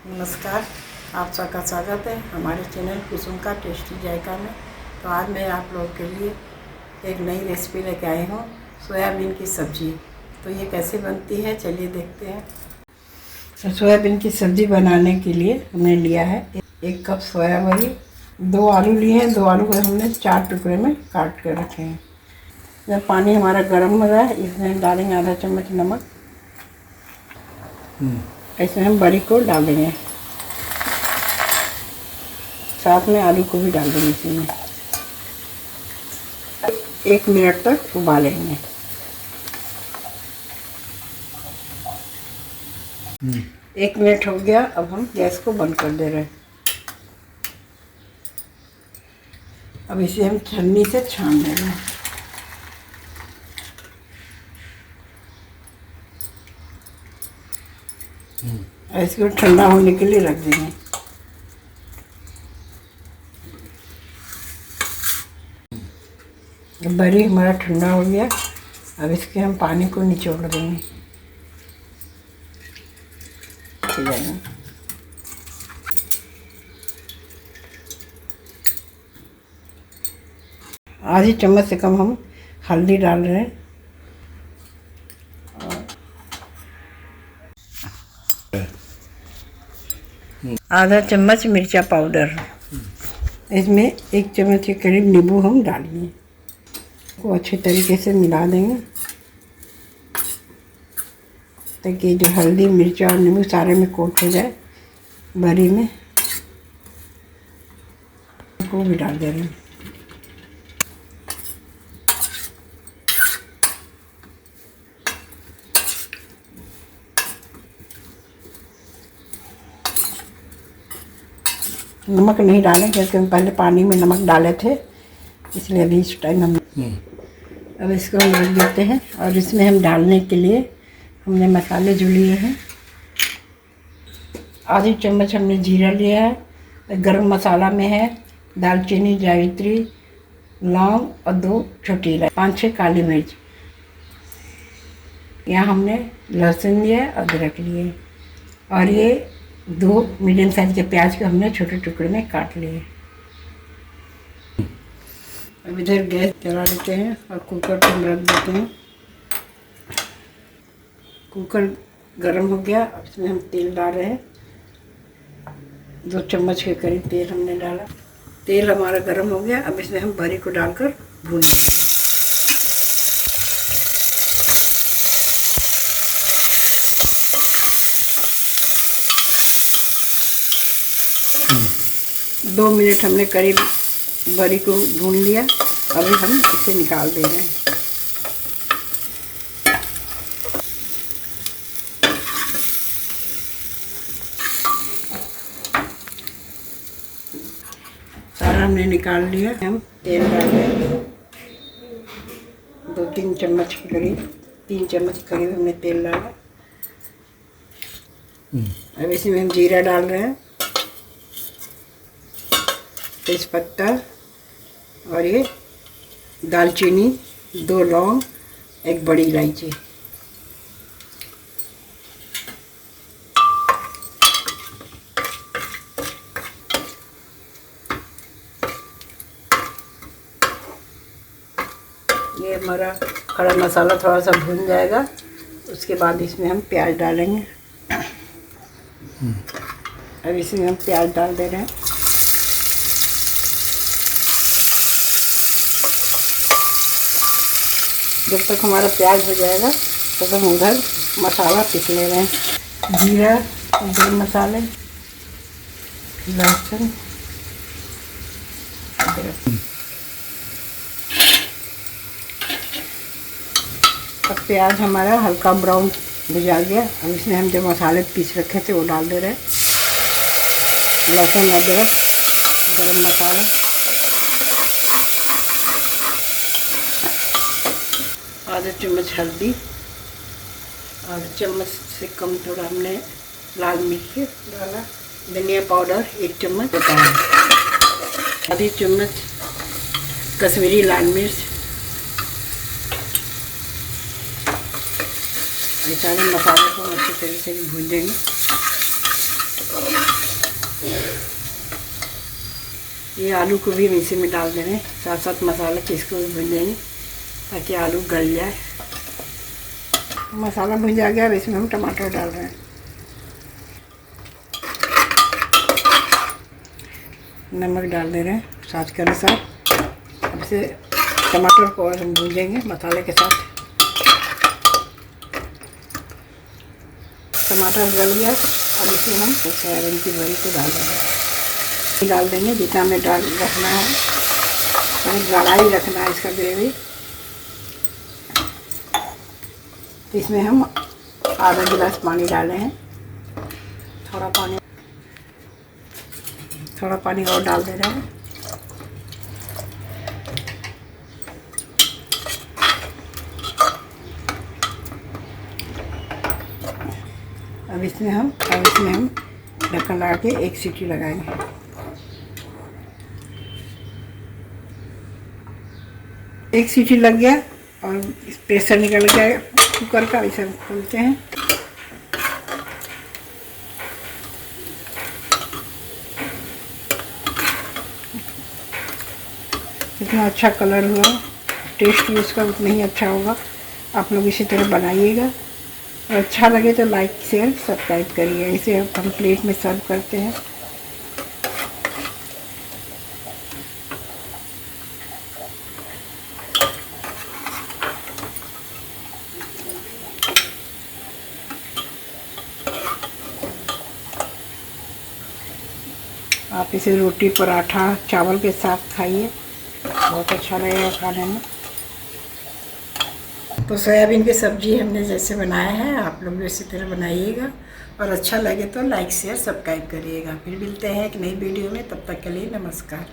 नमस्कार, आप सबका स्वागत है हमारे चैनल कुसुम का टेस्टी जायका में। तो आज मैं आप लोगों के लिए एक नई रेसिपी लेके आई हूँ, सोयाबीन की सब्ज़ी। तो ये कैसे बनती है चलिए देखते हैं। तो सोयाबीन की सब्ज़ी बनाने के लिए हमने लिया है 1 कप सोयाबीन, 2 आलू लिए हैं। 2 आलू को हमने 4 टुकड़े में काट कर रखे हैं। जब पानी हमारा गर्म हो रहा है इसमें डालेंगे आधा चम्मच नमक। इसमें हम बड़ी को डालेंगे, साथ में आलू को भी डाल देंगे। इसमें 1 मिनट तक उबालेंगे। 1 मिनट हो गया, अब हम गैस को बंद कर दे रहे हैं। अब इसे हम छन्नी से छान देंगे। इसको ठंडा होने के लिए रख देंगे। बरी हमारा ठंडा हो गया, अब इसके हम पानी को निचोड़ देंगे। आधी चम्मच से कम हम हल्दी डाल रहे हैं। आधा चम्मच मिर्चा पाउडर, इसमें 1 चम्मच के करीब नींबू हम डालेंगे। को अच्छे तरीके से मिला देंगे ताकि जो हल्दी मिर्चा और नींबू सारे में कोट हो जाए। बरी में को भी डाल दे रहे हैं। नमक नहीं डालें क्योंकि हम पहले पानी में नमक डाले थे, इसलिए अभी इस टाइम हम अब इसको हम रख देते हैं। और इसमें हम डालने के लिए हमने मसाले जो लिए हैं, आधी चम्मच हमने जीरा लिया है। गरम मसाला में है दालचीनी, जावित्री, लौंग और 2 छोटी इलायची, 5-6 काली मिर्च। यहाँ हमने लहसुन लिया, अदरक लिए, और ये 2 मीडियम साइज के प्याज को हमने छोटे टुकड़े में काट लिए। अब इधर गैस चला देते हैं और कुकर पर रख देते हैं। कुकर गर्म हो गया, अब इसमें हम तेल डाल रहे हैं। 2 चम्मच के करीब तेल हमने डाला। तेल हमारा गर्म हो गया, अब इसमें हम बरी को डालकर भून लेंगे। दो मिनट हमने करीब बरी को भून लिया, अभी हम इसे निकाल दे रहे हैं। सारा हमने निकाल लिया। हम तेल डाल रहे हैं 2-3 चम्मच के करीब, 3 चम्मच के करीब हमने तेल डाला। अब इसमें हम जीरा डाल रहे हैं, तेजपत्ता, और ये दालचीनी, 2 लौंग, 1 बड़ी इलायची। ये हमारा खड़ा मसाला थोड़ा सा भून जाएगा, उसके बाद इसमें हम प्याज डालेंगे। अब इसमें हम प्याज डाल दे रहे हैं। जब तक हमारा प्याज हो जाएगा तब हम उधर मसाला पीस ले रहे हैं। जीरा, गरम मसाले, लहसुन, अब प्याज हमारा हल्का ब्राउन भुजा गया। अब इसमें हम जो मसाले पीस रखे थे वो डाल दे रहे हैं। लहसुन, अदरक, गरम मसाला, आधा चम्मच हल्दी, और चम्मच से कम थोड़ा हमने लाल मिर्च डाला। धनिया पाउडर 1 चम्मच डाला, आधी चम्मच कश्मीरी लाल मिर्च। सारे मसाले को अच्छे तरीके से भून देंगे। ये आलू को भी हम इसी में डाल देंगे, साथ साथ मसाला चीज़ को भी भून देंगे ताकि आलू गल जाए। मसाला भुन जा गया, अब इसमें हम टमाटर डाल रहे हैं। नमक डाल दे रहे हैं स्वाद के अनुसार। अब इसे टमाटर को और हम भूनेंगे मसाले के साथ। टमाटर गल गया, अब इसमें हम सोयाबीन की बड़ी को डाल देंगे जितना हमें रखना है, हमें गाढ़ा रखना है इसका ग्रेवी। तो इसमें हम आधा गिलास पानी डाले हैं, थोड़ा पानी और डाल दे रहे हैं। अब इसमें हम ढक्कन लगा के एक सीटी लगाएंगे। एक सीटी लग गया और प्रेशर निकल गया कुकर का, इसे खोलते हैं। इतना अच्छा कलर हुआ, टेस्ट भी उसका उतना ही अच्छा होगा। आप लोग इसी तरह बनाइएगा और अच्छा लगे तो लाइक शेयर सब्सक्राइब करिए। इसे हम प्लेट में सर्व करते हैं। आप इसे रोटी पराठा चावल के साथ खाइए, बहुत अच्छा लगेगा खाने में। तो सोयाबीन की सब्ज़ी हमने जैसे बनाया है, आप लोग भी इसी तरह बनाइएगा और अच्छा लगे तो लाइक शेयर सब्सक्राइब करिएगा। फिर मिलते हैं एक नई वीडियो में, तब तक के लिए नमस्कार।